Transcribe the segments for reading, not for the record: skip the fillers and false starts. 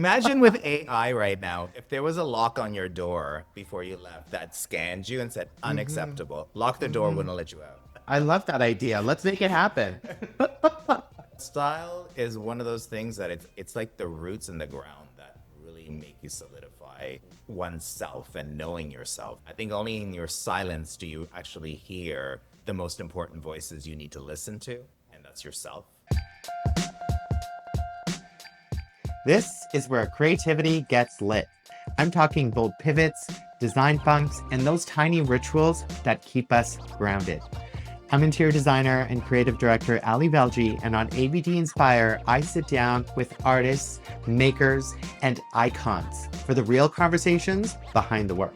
Imagine with AI right now, if there was a lock on your door before you left that scanned you and said Hmm. unacceptable, lock the door, Hmm. wouldn't let you out. I love that idea. Let's make it happen. Style is one of those things that it's like the roots in the ground that really make you solidify oneself and knowing yourself. I think only in your silence do you actually hear the most important voices you need to listen to, and that's yourself. This is where creativity gets lit. I'm talking bold pivots, design funks, and those tiny rituals that keep us grounded. I'm interior designer and creative director Aly Velji, and on ABD Inspire, I sit down with artists, makers, and icons for the real conversations behind the work.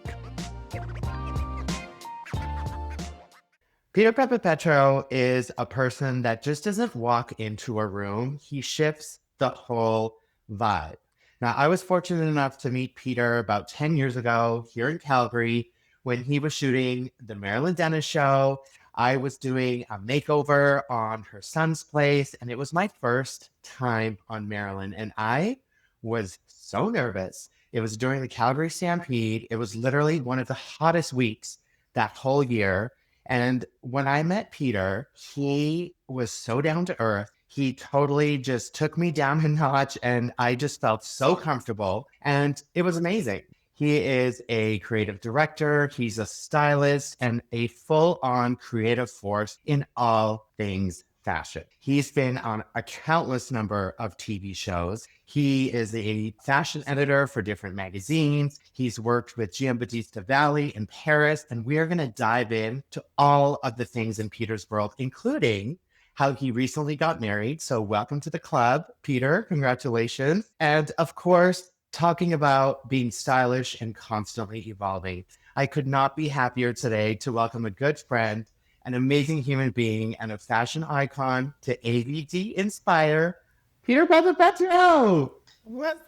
Peter Papapetrou is a person that just doesn't walk into a room. He shifts the whole vibe. Now, I was fortunate enough to meet Peter about 10 years ago here in Calgary when he was shooting the Marilyn Denis Show. I was doing a makeover on her son's place, and it was my first time on Marilyn, and I was so nervous. It was during the Calgary Stampede. It was literally one of the hottest weeks that whole year. And when I met Peter, he was so down to earth. He totally just took me down a notch, and I just felt so comfortable. And it was amazing. He is a creative director, he's a stylist, and a full on creative force in all things fashion. He's been on a countless number of TV shows. He is a fashion editor for different magazines. He's worked with Giambattista Valli in Paris, and we are going to dive into all of the things in Peter's world, including how he recently got married. So, welcome to the club, Peter. Congratulations. And of course, talking about being stylish and constantly evolving. I could not be happier today to welcome a good friend, an amazing human being, and a fashion icon to AVD Inspire, Peter Papapetrou. What's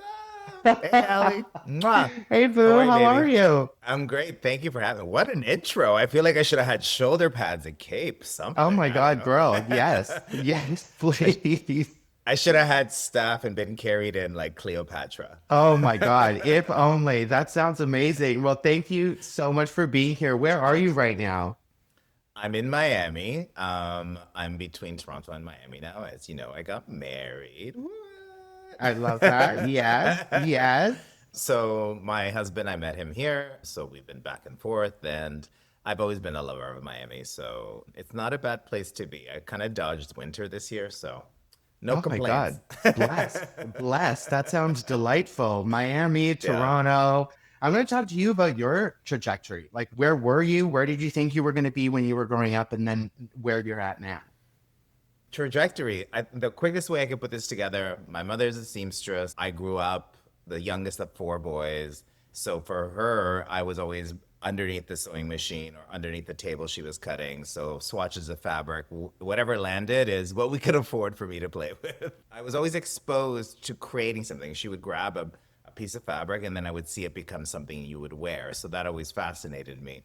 up? Hey, Allie. Mwah. Hey, How Boo, are you, how are baby? you? I'm great. Thank you for having me. What an intro. I feel like I should have had shoulder pads, a cape, Oh something. my I don't God, know. girl. Yes. Yes, I, sh- please. I should have had staff and been carried in like Cleopatra. Oh my God. If only. That sounds amazing. Well, thank you so much for being here. Where are you right now? I'm in Miami. I'm between Toronto and Miami now. As you know, I got married. I love that. Yes. What? Yes. So my husband, I met him here. So we've been back and forth, and I've always been a lover of Miami. So it's not a bad place to be. I kind of dodged winter this year, so no Oh my complaints. God. Blessed. Blessed. That sounds delightful. Miami, Yeah. Toronto. I'm going to talk to you about your trajectory. Like, where were you? Where did you think you were going to be when you were growing up? And then where you're at now? Trajectory. The quickest way I could put this together, my mother's a seamstress. I grew up the youngest of four boys. So for her, I was always underneath the sewing machine or underneath the table she was cutting. So swatches of fabric, whatever landed is what we could afford for me to play with. I was always exposed to creating something. She would grab a piece of fabric and then I would see it become something you would wear. So that always fascinated me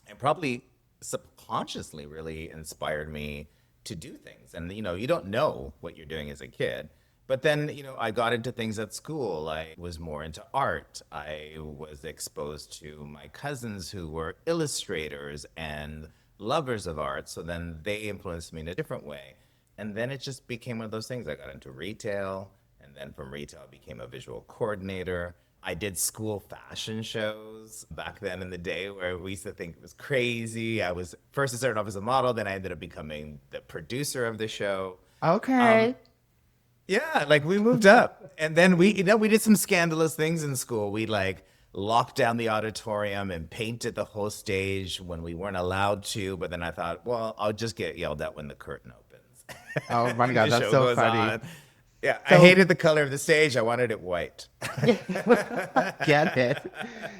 and probably subconsciously really inspired me to do things. And you don't know what you're doing as a kid. But then, I got into things at school. I was more into art. I was exposed to my cousins who were illustrators and lovers of art. So then they influenced me in a different way. And then it just became one of those things. I got into retail. And then from retail, I became a visual coordinator. I did school fashion shows back then in the day where we used to think it was crazy. I started off as a model, then I ended up becoming the producer of the show. Um, Okay. yeah, like we moved up. And then we did some scandalous things in school. We like locked down the auditorium and painted the whole stage when we weren't allowed to. But then I thought, well, I'll just get yelled at when the curtain Oh my opens. God. The That's show so goes funny. on. Yeah, I So, hated the color of the stage. I wanted it white. get it.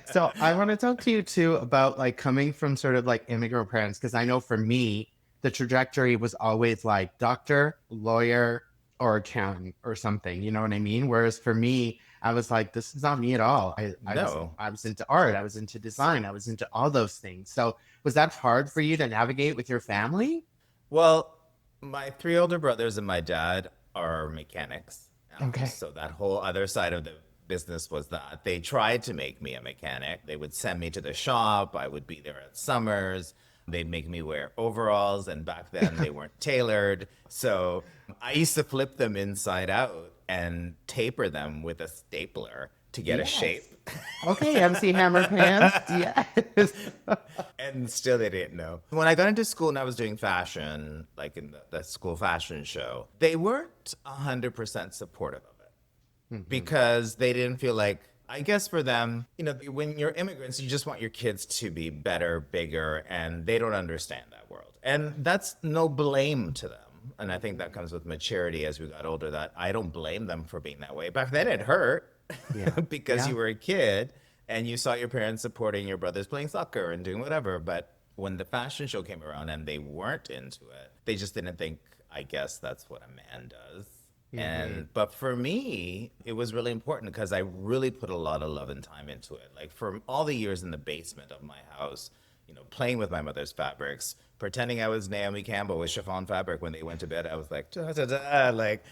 So I want to talk to you too about like coming from sort of like immigrant parents, because I know for me, the trajectory was always like doctor, lawyer, or accountant or something. You know what I mean? Whereas for me, I was like, this is not me at all. No. I was into art, I was into design, I was into all those things. So was that hard for you to navigate with your family? Well, my three older brothers and my dad are mechanics. Okay. So that whole other side of the business was that they tried to make me a mechanic. They would send me to the shop. I would be there at summers. They'd make me wear overalls, and back then they weren't tailored. So I used to flip them inside out and taper them with a stapler to get a shape. Yes. Okay, MC Hammer Pants. Yes. And still they didn't know. When I got into school and I was doing fashion, like in the school fashion show, they weren't 100% supportive of it because they didn't feel like, I guess for them, you know, when you're immigrants, you just want your kids to be better, bigger, and they don't understand that world. And that's no blame to them. And I think that comes with maturity as we got older, that I don't blame them for being that way. Back then it hurt because you were a kid and you saw your parents supporting your brothers playing soccer and doing whatever. But when the fashion show came around and they weren't into it, they just didn't think, I guess that's what a man does. But for me, it was really important because I really put a lot of love and time into it. Like for all the years in the basement of my house, you know, playing with my mother's fabrics, pretending I was Naomi Campbell with chiffon fabric when they went to bed. I was like, da, da, da. Like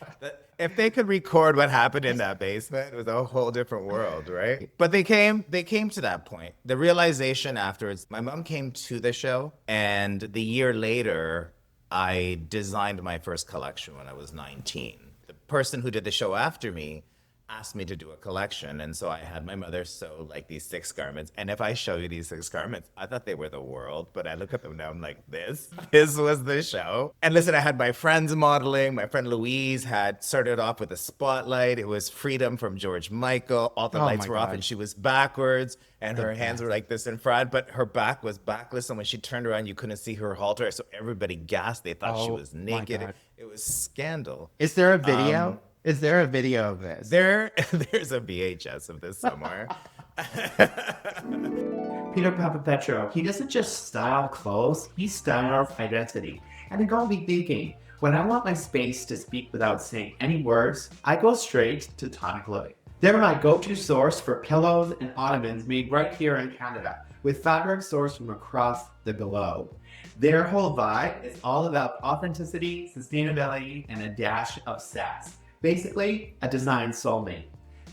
if they could record what happened in that basement, it was a whole different world, right? But they came to that point. The realization afterwards, my mom came to the show, and the year later, I designed my first collection when I was 19. The person who did the show after me asked me to do a collection. And so I had my mother sew like these 6 garments. And if I show you these 6 garments, I thought they were the world, but I look at them now, I'm like, this was the show. And listen, I had my friends modeling. My friend Louise had started off with a spotlight. It was Freedom from George Michael. All the lights were off and she was backwards and her hands were like this in front, but her back was backless. And when she turned around, you couldn't see her halter. So everybody gasped. They thought she was naked. It was scandal. Is there a video? Is there a video of this? There's a VHS of this somewhere. Peter Papapetrou, he doesn't just style clothes, he styles identity. And it got me thinking, when I want my space to speak without saying any words, I go straight to Tonic Living. They're my go-to source for pillows and ottomans made right here in Canada, with fabric sourced from across the globe. Their whole vibe is all about authenticity, sustainability, and a dash of sass. Basically, a design soulmate.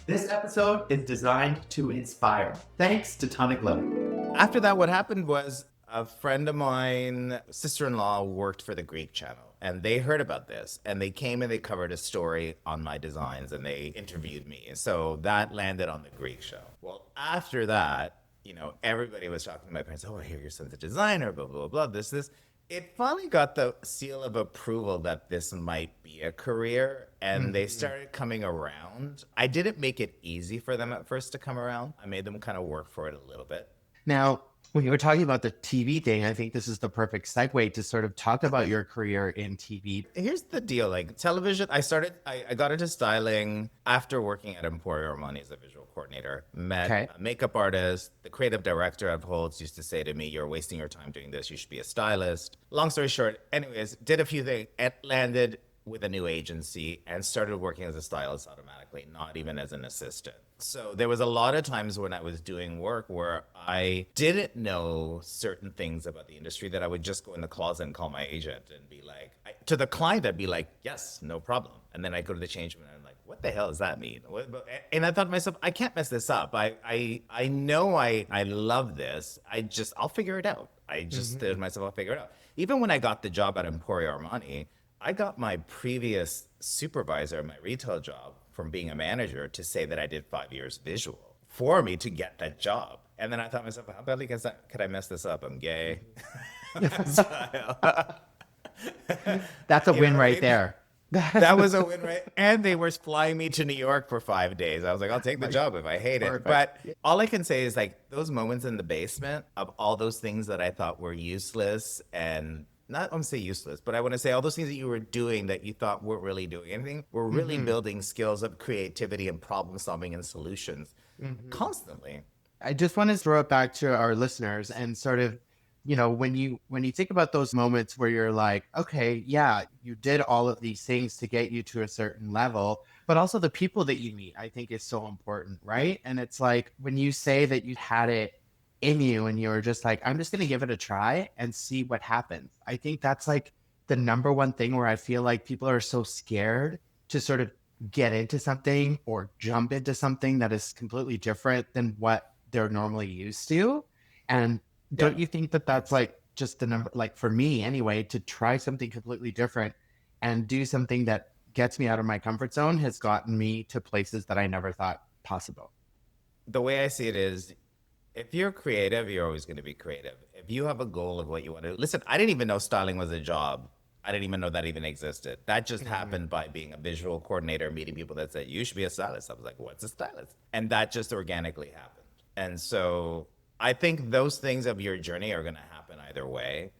This episode is designed to inspire. Thanks to Tonic Living. After that, what happened was a friend of mine, sister-in-law, worked for the Greek channel. And they heard about this. And they came and they covered a story on my designs. And they interviewed me. So that landed on the Greek show. Well, after that, you know, everybody was talking to my parents. Oh, I hear your son's a designer, blah, blah, blah, this. It finally got the seal of approval that this might be a career, and they started coming around. I didn't make it easy for them at first to come around. I made them kind of work for it a little bit. Now, when you were talking about the TV thing, I think this is the perfect segue to sort of talk about your career in TV. Here's the deal, like television, I got into styling after working at Emporio Armani as a visual coordinator. Met a makeup artist. The creative director of Holtz used to say to me, you're wasting your time doing this. You should be a stylist. Long story short, anyways, did a few things, landed with a new agency and started working as a stylist automatically, not even as an assistant. So there was a lot of times when I was doing work where I didn't know certain things about the industry that I would just go in the closet and call my agent and be like, to the client, I'd be like, yes, no problem. And then I go to the change room and I'm like, what the hell does that mean? And I thought to myself, I can't mess this up. I know I love this. I'll figure it out. I just told myself, I'll figure it out. Even when I got the job at Emporio Armani, I got my previous supervisor at my retail job from being a manager to say that I did 5 years visual for me to get that job. And then I thought to myself, how badly could I mess this up? I'm gay. That's a win right there. That was a win, right? And they were flying me to New York for 5 days. I was like, I'll take the job if I hate it. But all I can say is like those moments in the basement of all those things that I thought were useless and not, I want to say useless, but I want to say all those things that you were doing that you thought weren't really doing anything were really building skills of creativity and problem solving and solutions constantly. I just want to throw it back to our listeners and sort of, you know, when you think about those moments where you're like, okay, yeah, you did all of these things to get you to a certain level, but also the people that you meet, I think is so important, right? And it's like when you say that you had it in you and you were just like, I'm just going to give it a try and see what happens. I think that's like the number one thing where I feel like people are so scared to sort of get into something or jump into something that is completely different than what they're normally used to. And Yeah. don't you think that that's like just the number, like for me anyway, to try something completely different and do something that gets me out of my comfort zone has gotten me to places that I never thought possible. The way I see it is, if you're creative, you're always going to be creative. If you have a goal of what you want to listen, I didn't even know styling was a job. I didn't even know that even existed. That just happened by being a visual coordinator, meeting people that said, you should be a stylist. I was like, what's a stylist? And that just organically happened. And so I think those things of your journey are going to happen either way.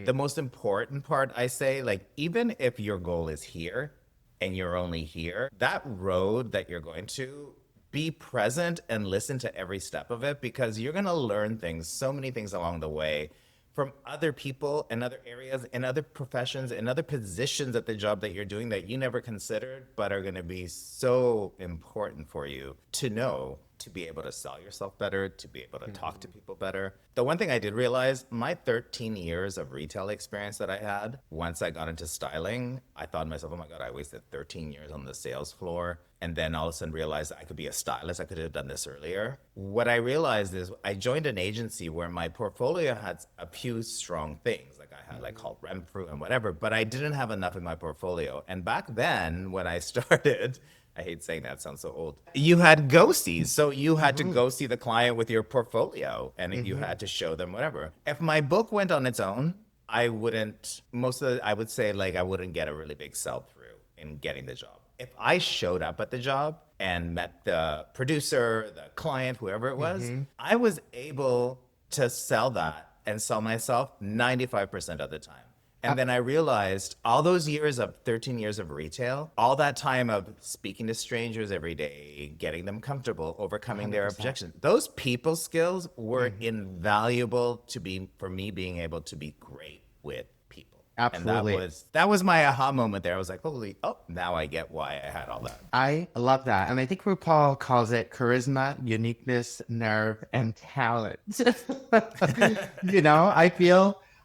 The most important part, I say, like, even if your goal is here and you're only here, that road that you're going to, be present and listen to every step of it, because you're going to learn things, so many things along the way from other people in other areas, in other professions, in other positions at the job that you're doing that you never considered, but are going to be so important for you to know, to be able to sell yourself better, to be able to talk to people better. The one thing I did realize, my 13 years of retail experience that I had, once I got into styling, I thought to myself, oh my God, I wasted 13 years on the sales floor. And then all of a sudden realized I could be a stylist. I could have done this earlier. What I realized is I joined an agency where my portfolio had a few strong things. Like I had like called Renfrew and whatever, but I didn't have enough in my portfolio. And back then when I started, I hate saying that, it sounds so old. You had go-sees. So you had to go see the client with your portfolio and you had to show them whatever. If my book went on its own, I wouldn't, I would say like I wouldn't get a really big sell-through in getting the job. If I showed up at the job and met the producer, the client, whoever it was, I was able to sell that and sell myself 95% of the time. And then I realized all those years of 13 years of retail, all that time of speaking to strangers every day, getting them comfortable, overcoming their objections, those people skills were invaluable for me being able to be great with people. Absolutely. And that was my aha moment there. I was like, holy, oh, now I get why I had all that. I love that. And I think RuPaul calls it charisma, uniqueness, nerve, and talent.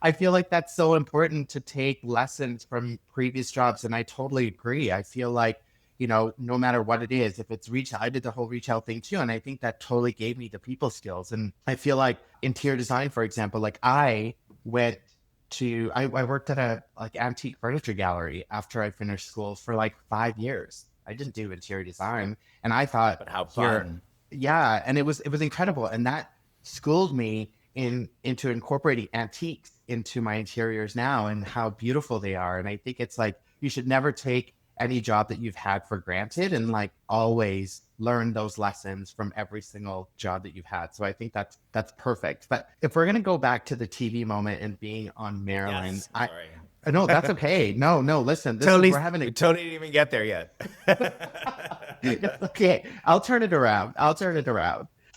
I feel like that's so important to take lessons from previous jobs. And I totally agree. I feel like, no matter what it is, if it's retail, I did the whole retail thing too. And I think that totally gave me the people skills. And I feel like interior design, for example, like I worked at a antique furniture gallery after I finished school for like 5 years. I didn't do interior design. And I thought, But how fun. yeah. And it was incredible. And that schooled me into incorporating antiques into my interiors now and how beautiful they are. And I think it's like, you should never take any job that you've had for granted and like always learn those lessons from every single job that you've had. So I think that's perfect. But if we're going to go back to the TV moment and being on Marilyn, Yes, sorry. no, that's okay. No, listen, we're having We totally didn't even get there yet. okay, I'll turn it around.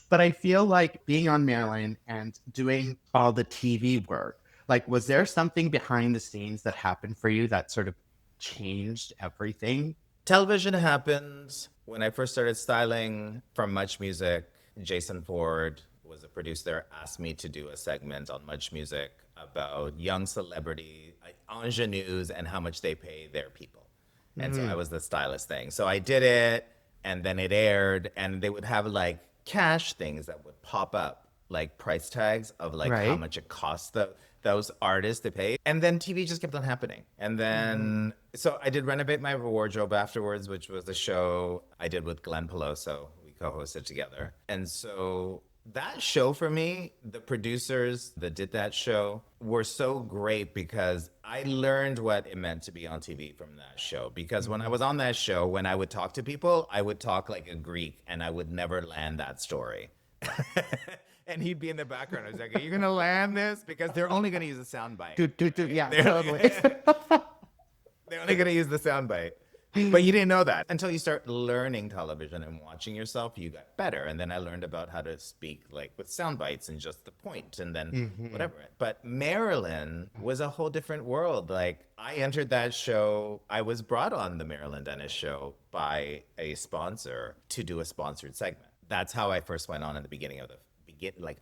But I feel like being on Marilyn and doing all the TV work, like, was there something behind the scenes that happened for you that sort of changed everything? Television happened when I first started styling from Much Music. Jason Ford was a producer, asked me to do a segment on Much Music about young celebrity ingenues and how much they pay their people. And so I was the stylist thing. So I did it, and then it aired, and they would have like cash things that would pop up, like price tags of like how much it costs those artists to pay. And then TV just kept on happening. And then, so I did Renovate My Wardrobe afterwards, which was the show I did with Glenn Peloso. We co-hosted together. And so that show for me, the producers that did that show were so great because I learned what it meant to be on TV from that show. Because when I was on that show, when I would talk to people, I would talk like a Greek and I would never land that story. And he'd be in the background. I was like, are you going to land this? Because they're only going to use a soundbite. Yeah, totally. They're only going to use the soundbite. But you didn't know that. Until you start learning television and watching yourself, you got better. And then I learned about how to speak like with sound bites and just the point and then whatever. But Marilyn was a whole different world. Like I entered that show. I was brought on the Marilyn Denis Show by a sponsor to do a sponsored segment. That's how I first went on in the beginning of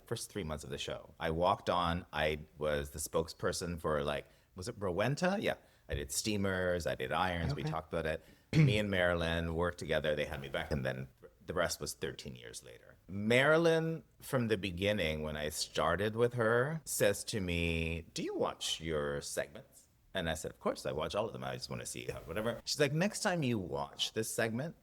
first 3 months of the show. I walked on. I was the spokesperson for was it Rowenta? Yeah. I did steamers, I did irons, we talked about it. Me and Marilyn worked together. They had me back, and then the rest was 13 years later. Marilyn, from the beginning, when I started with her, says to me, "Do you watch your segments?" And I said, "Of course, I watch all of them. I just want to see how, whatever." She's like, "Next time you watch this segment,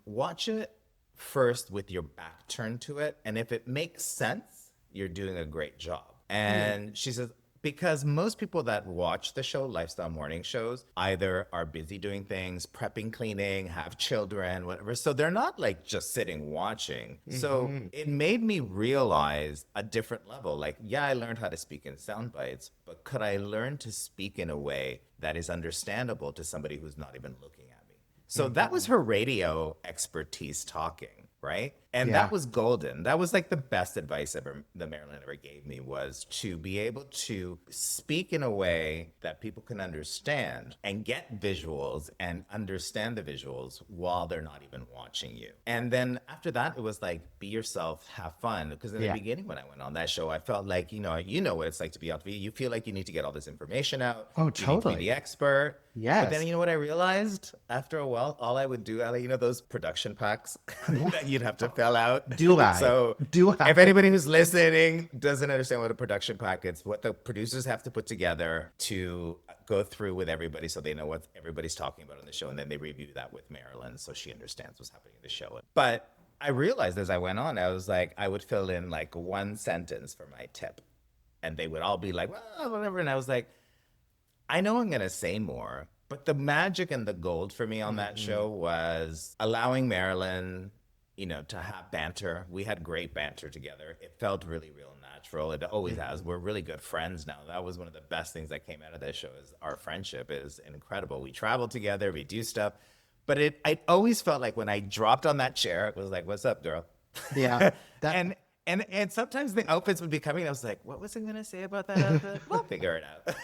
watch it first with your back turned to it. And if it makes sense, you're doing a great job." And she says, because most people that watch the show, lifestyle morning shows, either are busy doing things, prepping, cleaning, have children, whatever. So they're not like just sitting watching. So it made me realize a different level. Like, yeah, I learned how to speak in sound bites, but could I learn to speak in a way that is understandable to somebody who's not even looking at me? So that was her radio expertise talking, right? And Yeah. that was golden. That was like the best advice ever that Marilyn ever gave me, was to be able to speak in a way that people can understand and get visuals and understand the visuals while they're not even watching you. And then after that, it was like, be yourself, have fun. Because in the Yeah. beginning, when I went on that show, I felt like, you know what it's like to be on TV. You feel like you need to get all this information out. Oh, You need to totally. be the expert. Yes. But then you know what I realized after a while? All I would do, Aly, you know those production packs that you'd have to fill out? Do I? So Do I? if anybody who's listening doesn't understand what a production pack is, what the producers have to put together to go through with everybody so they know what everybody's talking about on the show. And then they review that with Marilyn so she understands what's happening in the show. But I realized as I went on, I was like, I would fill in like one sentence for my tip. And they would all be like, well, whatever. And I was like, I know I'm going to say more, but the magic and the gold for me on that show was allowing Marilyn, to have banter. We had great banter together. It felt really real natural. It always has. We're really good friends now. That was one of the best things that came out of this show, is our friendship is incredible. We travel together, we do stuff. But I always felt like when I dropped on that chair, it was like, "What's up, girl?" Yeah. And sometimes the outfits would be coming. And I was like, "What was I gonna say about that outfit? We'll figure it out."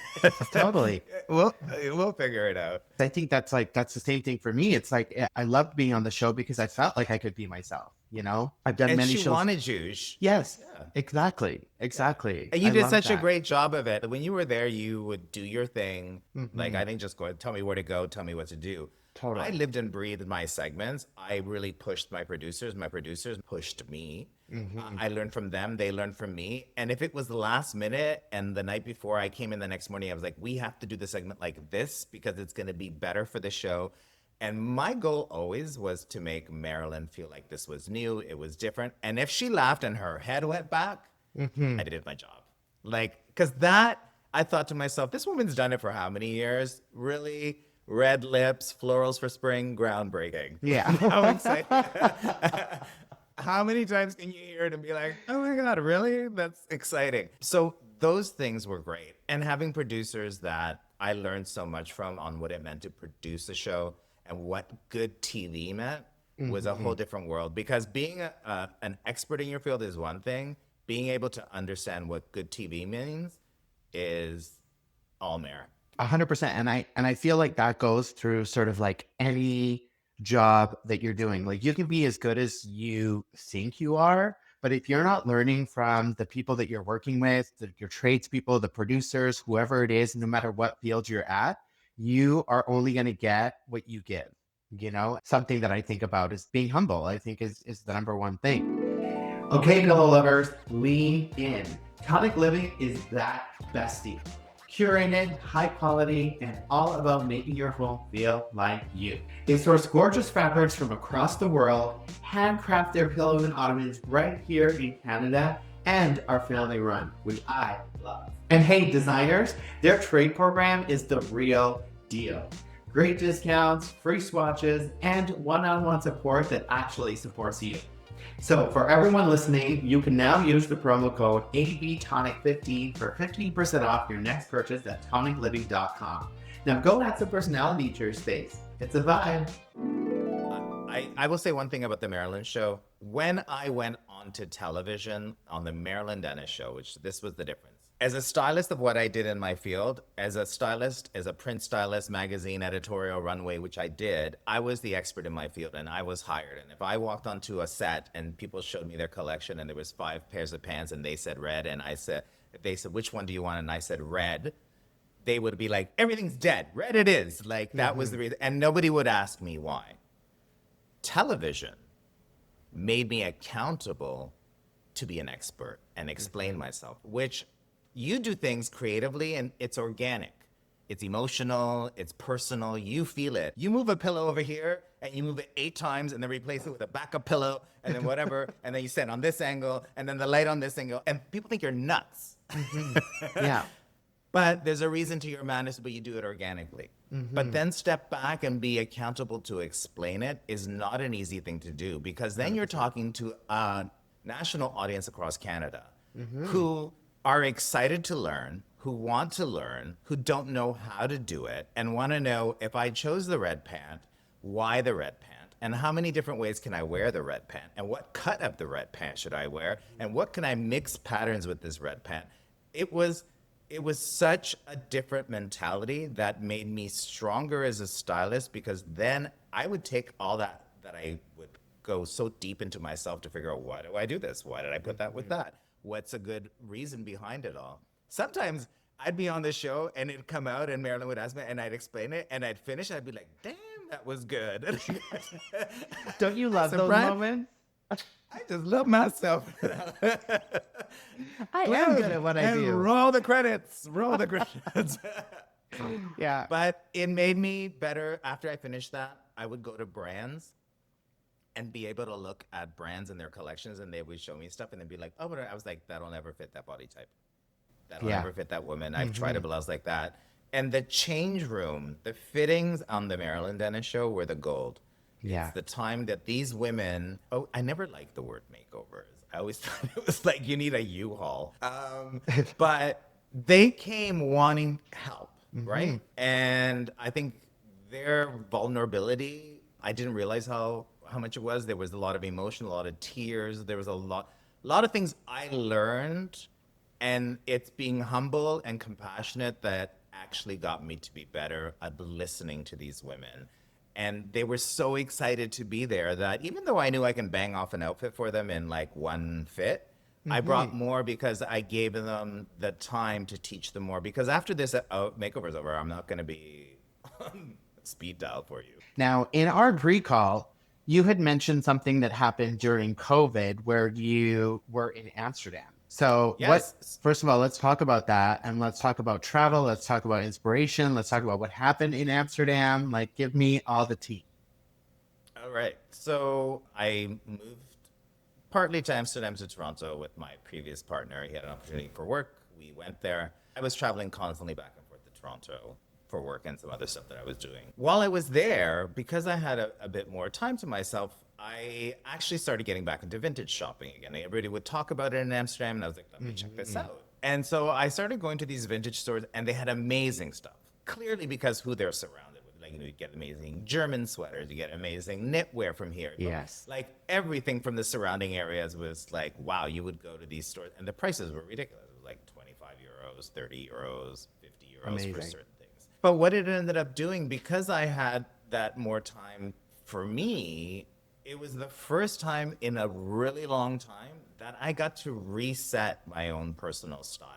Totally. We'll figure it out. I think that's the same thing for me. It's like, I loved being on the show because I felt like I could be myself. I've done And many she shows. wanted you. Yes, Yeah. exactly. And you I did love such a that. great job of it. When you were there, you would do your thing. Like, I didn't just go, tell me where to go, tell me what to do. Totally. I lived and breathed my segments. I really pushed my producers. My producers pushed me. I learned from them. They learned from me. And if it was the last minute and the night before I came in the next morning, I was like, we have to do the segment like this because it's going to be better for the show. And my goal always was to make Marilyn feel like this was new, it was different. And if she laughed and her head went back, I did my job. Like, because that, I thought to myself, this woman's done it for how many years? Really? Red lips, florals for spring, groundbreaking. Yeah. How exciting. How many times can you hear it and be like, "Oh my God, really? That's exciting." So those things were great. And having producers that I learned so much from on what it meant to produce a show and what good TV meant was a whole different world. Because being an expert in your field is one thing. Being able to understand what good TV means is all merit. 100%. And I feel like that goes through sort of like any job that you're doing. Like, you can be as good as you think you are, but if you're not learning from the people that you're working with, your tradespeople, the producers, whoever it is, no matter what field you're at, you are only going to get what you give. Something that I think about is being humble. I think is the number one thing. Okay, pillow lovers, lean in. Tonic Living is that bestie. Curated, high quality, and all about making your home feel like you. They source gorgeous fabrics from across the world, handcraft their pillows and ottomans right here in Canada, and are family run, which I love. And hey, designers, their trade program is the real deal. Great discounts, free swatches, and one-on-one support that actually supports you. So for everyone listening, you can now use the promo code ABTonic15 for 15% off your next purchase at tonicliving.com. Now go add some personality to your space. It's a vibe. I will say one thing about the Marilyn show. When I went onto television on the Marilyn Denis Show, which this was the difference. As a stylist of what I did in my field, as a stylist, as a print stylist, magazine, editorial, runway, which I did, I was the expert in my field and I was hired. And if I walked onto a set and people showed me their collection and there was 5 pairs of pants and they said red and they said, "Which one do you want?" And I said red, they would be like, everything's dead. Red it is. Like that was the reason. And nobody would ask me why. Television made me accountable to be an expert and explain myself, which you do things creatively and it's organic. It's emotional, it's personal, you feel it. You move a pillow over here and you move it 8 times and then replace it with a backup pillow and then whatever, and then you stand on this angle and then the light on this angle, and people think you're nuts. Yeah. But there's a reason to your madness, but you do it organically. But then step back and be accountable to explain it is not an easy thing to do, because then you're talking to a national audience across Canada who are excited to learn, who want to learn, who don't know how to do it, and want to know, if I chose the red pant, why the red pant? And how many different ways can I wear the red pant? And what cut of the red pant should I wear? And what can I mix patterns with this red pant? It was such a different mentality that made me stronger as a stylist, because then I would take all that I would go so deep into myself to figure out, why do I do this? Why did I put that with that? What's a good reason behind it all? Sometimes I'd be on the show and it'd come out and Marilyn would ask me and I'd explain it and I'd finish. I'd be like, damn, that was good. Don't you love those moments? I just love myself. I am good at what I do. Roll the credits. Roll the credits. Yeah. But it made me better. After I finished that, I would go to brands and be able to look at brands and their collections, and they would show me stuff and then be like, oh, but I was like, that'll never fit that body type. That'll never fit that woman. I've tried a blouse like that. And the change room, the fittings on the Marilyn Denis Show were the gold. Yeah. It's the time that these women, I never liked the word makeovers. I always thought it was like you need a U-Haul. But they came wanting help, right? And I think their vulnerability, I didn't realize how much it was. There was a lot of emotion, a lot of tears. There was a lot of things I learned, and it's being humble and compassionate that actually got me to be better at listening to these women. And they were so excited to be there that even though I knew I can bang off an outfit for them in like one fit, I brought more because I gave them the time to teach them more. Because after this makeover's over, I'm not going to be speed dial for you. Now, in our pre-call, you had mentioned something that happened during COVID where you were in Amsterdam. So Yes. first of all, let's talk about that, and let's talk about travel. Let's talk about inspiration. Let's talk about what happened in Amsterdam. Like, give me all the tea. All right. So I moved partly to Amsterdam to Toronto with my previous partner. He had an opportunity for work. We went there. I was traveling constantly back and forth to Toronto for work and some other stuff that I was doing. While I was there, because I had a bit more time to myself, I actually started getting back into vintage shopping again. Everybody would talk about it in Amsterdam, and I was like, let me check this out. And so I started going to these vintage stores, and they had amazing stuff. Clearly because who they're surrounded with. Like, you get amazing German sweaters, you get amazing knitwear from here. Yes. Like, everything from the surrounding areas was like, wow, you would go to these stores, and the prices were ridiculous. It was like 25 euros, 30 euros, 50 euros Amazing. for certain things. But what it ended up doing, because I had that more time for me, it was the first time in a really long time that I got to reset my own personal style.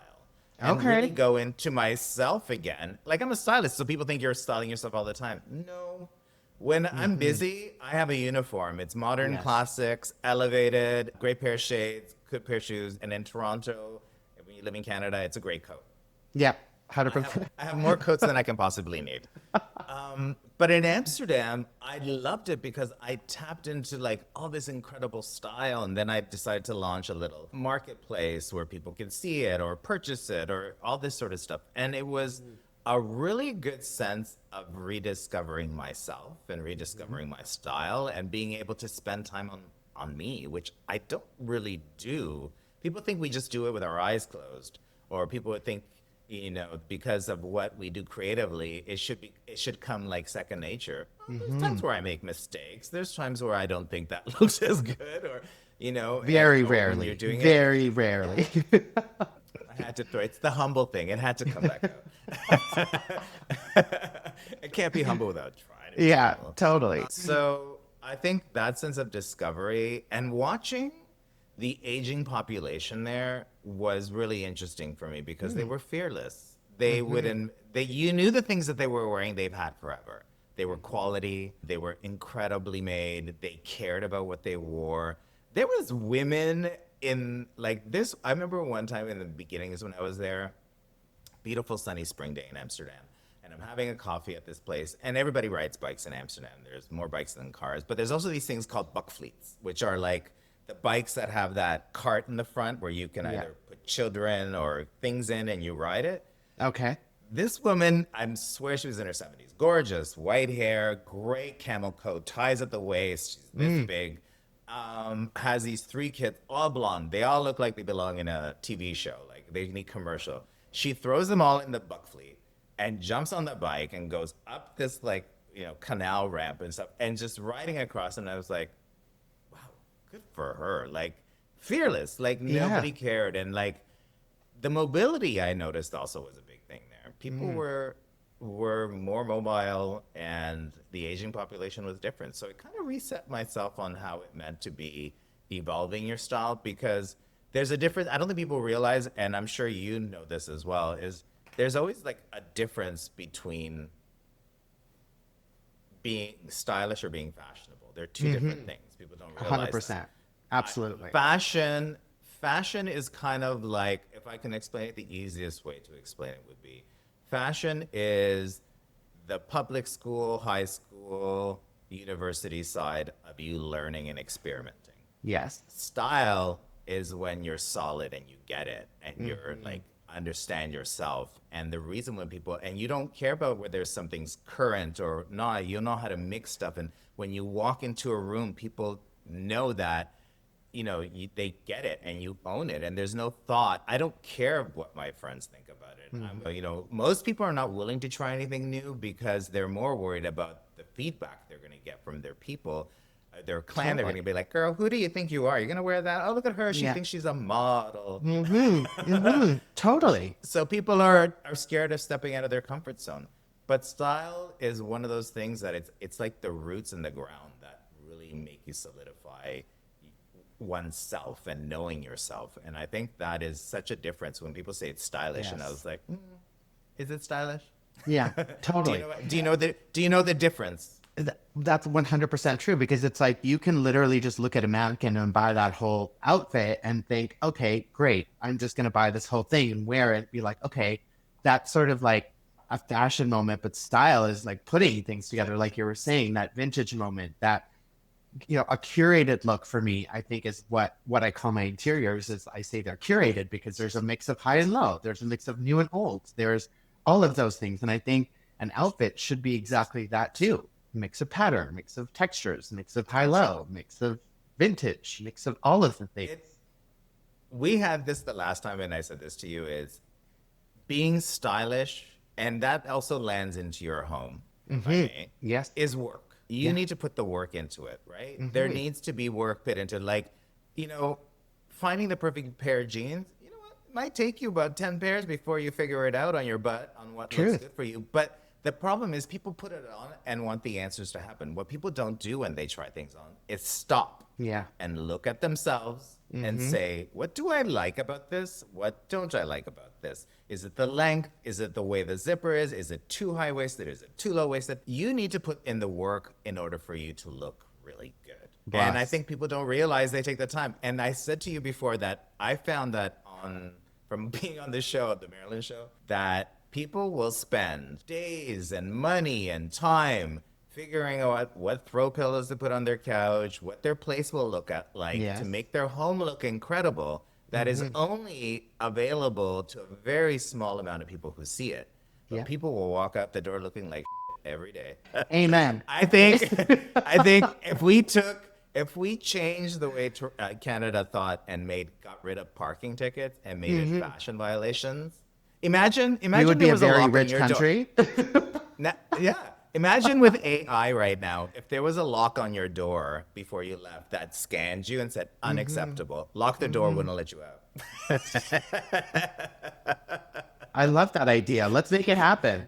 And really go into myself again. Like, I'm a stylist, so people think you're styling yourself all the time. No. When I'm busy, I have a uniform. It's modern classics, elevated, great pair of shades, good pair of shoes. And in Toronto, when you live in Canada, it's a great coat. Yeah, 100%. I have more coats than I can possibly need. But in Amsterdam, I loved it because I tapped into like all this incredible style. And then I decided to launch a little marketplace where people could see it or purchase it or all this sort of stuff. And it was a really good sense of rediscovering myself and rediscovering my style and being able to spend time on me, which I don't really do. People think we just do it with our eyes closed, or people would think, you know, because of what we do creatively, it should come like second nature. There's times where I make mistakes. There's times where I don't think that looks as good, or, you know. Very when rarely. You're doing Very rarely. I had to throw it's the humble thing. It had to come back out. I can't be humble without trying. Yeah, totally. So I think that sense of discovery and watching the aging population there was really interesting for me because they were fearless. They wouldn't. You knew the things that they were wearing they've had forever. They were quality. They were incredibly made. They cared about what they wore. There was women in like this. I remember one time in the beginnings when I was there, beautiful sunny spring day in Amsterdam. And I'm having a coffee at this place, and everybody rides bikes in Amsterdam. There's more bikes than cars, but there's also these things called buckfleets, which are like the bikes that have that cart in the front where you can either put children or things in and you ride it. Okay. This woman, I swear she was in her 70s, gorgeous, white hair, great camel coat, ties at the waist, she's this big, has these 3 kids, all blonde. They all look like they belong in a TV show, like they need commercial. She throws them all in the buckfleet and jumps on the bike and goes up this like, canal ramp and stuff and just riding across. And I was like, wow, good for her. Like fearless, like nobody cared. And like the mobility I noticed also was a big thing there. People were more mobile and the aging population was different. So it kind of reset myself on how it meant to be evolving your style, because there's a difference. I don't think people realize, and I'm sure you know this as well, is there's always like a difference between being stylish or being fashionable. They're two different things. People don't realize 100%. that. Absolutely. Fashion is kind of like, if I can explain it, the easiest way to explain it would be, fashion is the public school, high school, university side of you learning and experimenting. Yes. Style is when you're solid and you get it and you're like, understand yourself. And the reason when people, and you don't care about whether something's current or not, you know how to mix stuff. And when you walk into a room, people know that, they get it and you own it. And there's no thought. I don't care what my friends think about it. Most people are not willing to try anything new because they're more worried about the feedback they're going to get from their people, their clan. They're going to be like, girl, who do you think you are? You're going to wear that? Oh, look at her. She thinks she's a model. Totally. So people are scared of stepping out of their comfort zone. But style is one of those things that it's like the roots in the ground that really make you solidify oneself and knowing yourself. And I think that is such a difference when people say it's stylish. Yes. And I was like, is it stylish? Yeah, totally. Do you know the difference? That's 100% true, because it's like you can literally just look at a mannequin and buy that whole outfit and think, okay, great, I'm just going to buy this whole thing and wear it. Be like, okay, that's sort of like a fashion moment, but style is like putting things together, like you were saying, that vintage moment, that, a curated look for me, I think is what I call my interiors. Is I say they're curated because there's a mix of high and low. There's a mix of new and old. There's all of those things. And I think an outfit should be exactly that too. Mix of pattern, mix of textures, mix of high-low, mix of vintage, mix of all of the things. We had this the last time, and I said this to you, is being stylish, and that also lands into your home, Yes. is work. You need to put the work into it, right? There needs to be work put into, like, finding the perfect pair of jeans. You know what? It might take you about 10 pairs before you figure it out on your butt on what looks good for you. But the problem is people put it on and want the answers to happen. What people don't do when they try things on is stop and look at themselves and say, what do I like about this? What don't I like about this? Is it the length? Is it the way the zipper is? Is it too high-waisted? Is it too low-waisted? You need to put in the work in order for you to look really good. And I think people don't realize they take the time. And I said to you before that I found that from being on this show, the Marilyn Show, that people will spend days and money and time figuring out what throw pillows to put on their couch, what their place will look like to make their home look incredible. That is only available to a very small amount of people who see it. But people will walk out the door looking like every day. Amen. I think if we changed the way Canada thought and got rid of parking tickets and made it fashion violations. Imagine We would be a very rich country. Imagine with AI right now, if there was a lock on your door before you left that scanned you and said unacceptable, lock the door, wouldn't let you out. I love that idea. Let's make it happen.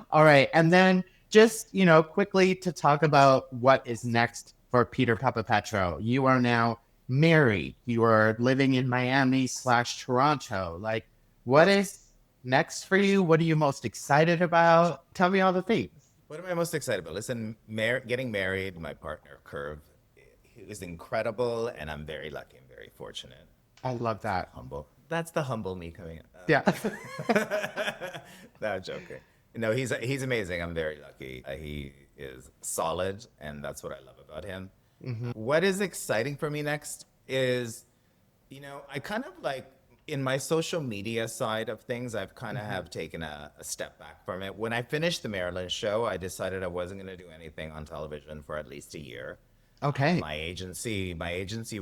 All right. And then just, quickly to talk about what is next for Peter Papapetrou. You are now married. You are living in Miami/Toronto. Like, What is next for you? What are you most excited about? Tell me all the things. What am I most excited about? Listen, getting married, my partner, Curve, he was incredible, and I'm very lucky. I'm very fortunate. I love that. Humble. That's the humble me coming out. Yeah. No, I'm joking. No, he's amazing. I'm very lucky. He is solid, and that's what I love about him. What is exciting for me next is, I kind of like in my social media side of things, I've kind of have taken a step back from it. When I finished the Marilyn show, I decided I wasn't going to do anything on television for at least a year. Okay. My agency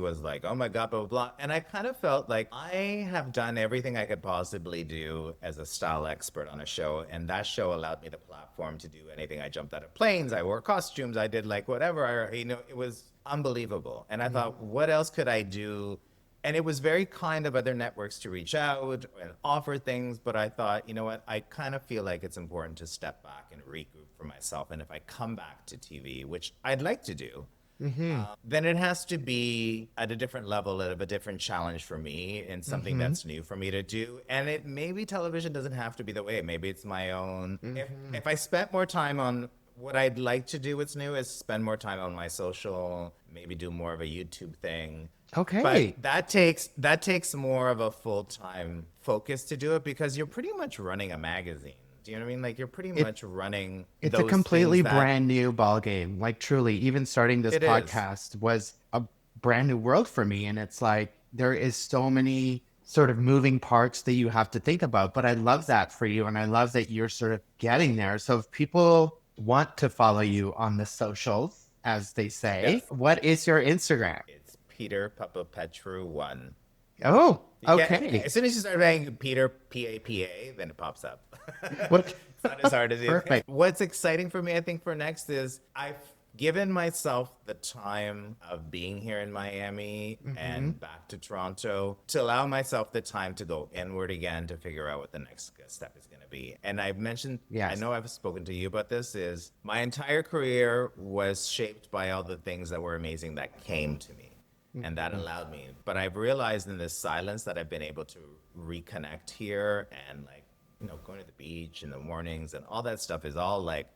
was like, oh my God, blah, blah, blah. And I kind of felt like I have done everything I could possibly do as a style expert on a show. And that show allowed me the platform to do anything. I jumped out of planes. I wore costumes. I did like whatever. It was unbelievable. And I thought, what else could I do? And it was very kind of other networks to reach out and offer things. But I thought, you know what? I kind of feel like it's important to step back and regroup for myself. And if I come back to TV, which I'd like to do, then it has to be at a different level, of a different challenge for me and something that's new for me to do. And maybe television doesn't have to be the way. Maybe it's my own. If I spent more time on what I'd like to do, what's new is spend more time on my social, maybe do more of a YouTube thing. Okay. But that takes more of a full-time focus to do it because you're pretty much running a magazine. Do you know what I mean? Like you're pretty much running. It's a completely brand new ball game. Like truly, even starting this podcast was a brand new world for me. And it's like, there is so many sort of moving parts that you have to think about. But I love that for you. And I love that you're sort of getting there. So if people want to follow you on the socials, as they say, what is your Instagram? It's Peter Papapetrou 1. Oh, okay. As soon as you start writing Peter P-A-P-A, then it pops up. What? It's not as hard as it. Perfect. What's exciting for me, I think, for next is I've given myself the time of being here in Miami and back to Toronto to allow myself the time to go inward again to figure out what the next step is going to be. And I've mentioned, I know I've spoken to you about this, is my entire career was shaped by all the things that were amazing that came to me. And that allowed me. But I've realized in this silence that I've been able to reconnect here and going to the beach in the mornings and all that stuff is all like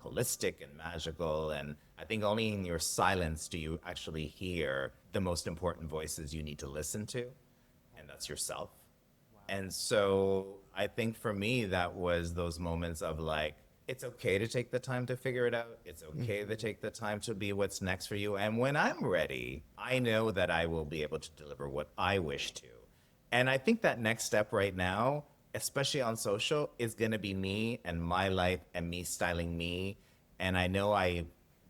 holistic and magical. And I think only in your silence do you actually hear the most important voices you need to listen to. And that's yourself. Wow. And so I think for me, that was those moments of like, it's okay to take the time to figure it out. It's okay to take the time to be what's next for you. And when I'm ready, I know that I will be able to deliver what I wish to. And I think that next step right now, especially on social, is going to be me and my life and me styling me. And I know I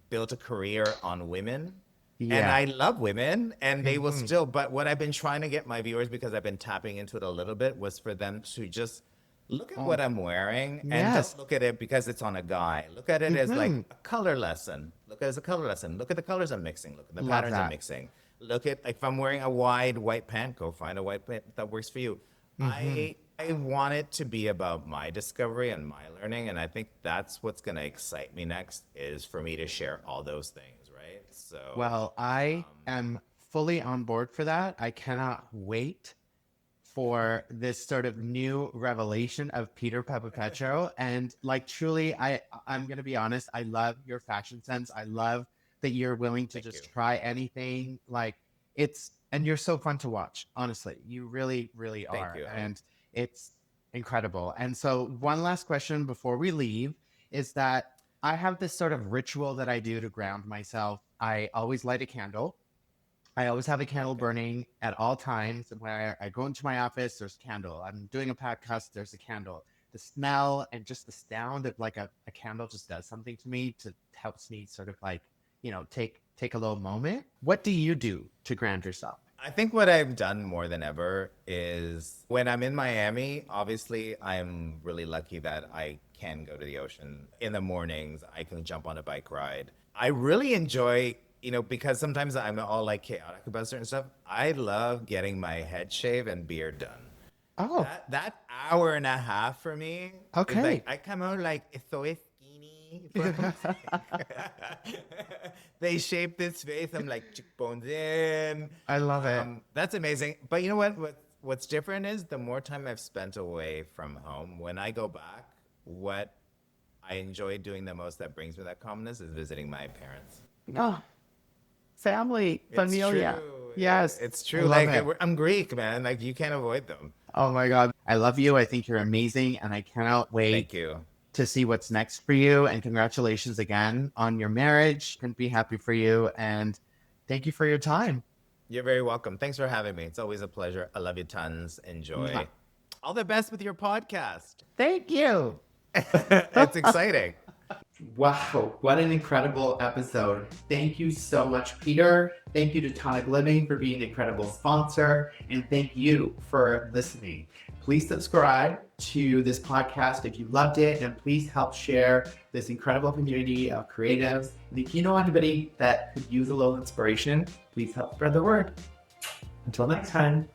built a career on women. Yeah. And I love women and they will still. But what I've been trying to get my viewers, because I've been tapping into it a little bit, was for them to just look at what I'm wearing and just look at it because it's on a guy. Look at it as like a color lesson. Look at it as a color lesson. Look at the colors I'm mixing. Look at the patterns I'm mixing. Look at, like, if I'm wearing a wide white pant, go find a white pant that works for you. I want it to be about my discovery and my learning. And I think that's what's going to excite me next, is for me to share all those things, right? So, well, I am fully on board for that. I cannot wait for this sort of new revelation of Peter Papapetrou. And like, truly, I'm going to be honest, I love your fashion sense. I love that you're willing to try anything. Like, and you're so fun to watch. Honestly, you really, really are. Thank you. And it's incredible. And so one last question before we leave is that I have this sort of ritual that I do to ground myself. I always light a candle. I always have a candle burning at all times. When I go into my office, there's a candle. I'm doing a podcast, there's a candle. The smell and just the sound of like a candle just does something to me, helps me sort of like, take a little moment. What do you do to ground yourself? I think what I've done more than ever is when I'm in Miami, obviously I'm really lucky that I can go to the ocean in the mornings. I can jump on a bike ride. I really enjoy, because sometimes I'm all like chaotic about certain stuff. I love getting my head shave and beard done. Oh, that hour and a half for me. Okay. Like, I come out like so skinny. They shape this face. I'm like cheekbones in. I love it. That's amazing. But you know what What's different is the more time I've spent away from home, when I go back, what I enjoy doing the most that brings me that calmness is visiting my parents. Oh, family, familia. It's true. Yes. It's I true. love Like, it. I'm Greek, man. Like, you can't avoid them. Oh my God. I love you. I think you're amazing. And I cannot wait Thank you. to see what's next for you. And congratulations again on your marriage. Couldn't be happy for you. And thank you for your time. You're very welcome. Thanks for having me. It's always a pleasure. I love you tons. Enjoy. Mwah. All the best with your podcast. Thank you. It's exciting. Wow, what an incredible episode. Thank you so much, Peter. Thank you to Tonic Living for being an incredible sponsor. And thank you for listening. Please subscribe to this podcast if you loved it. And please help share this incredible community of creatives. And if you know anybody that could use a little inspiration, please help spread the word. Until next time.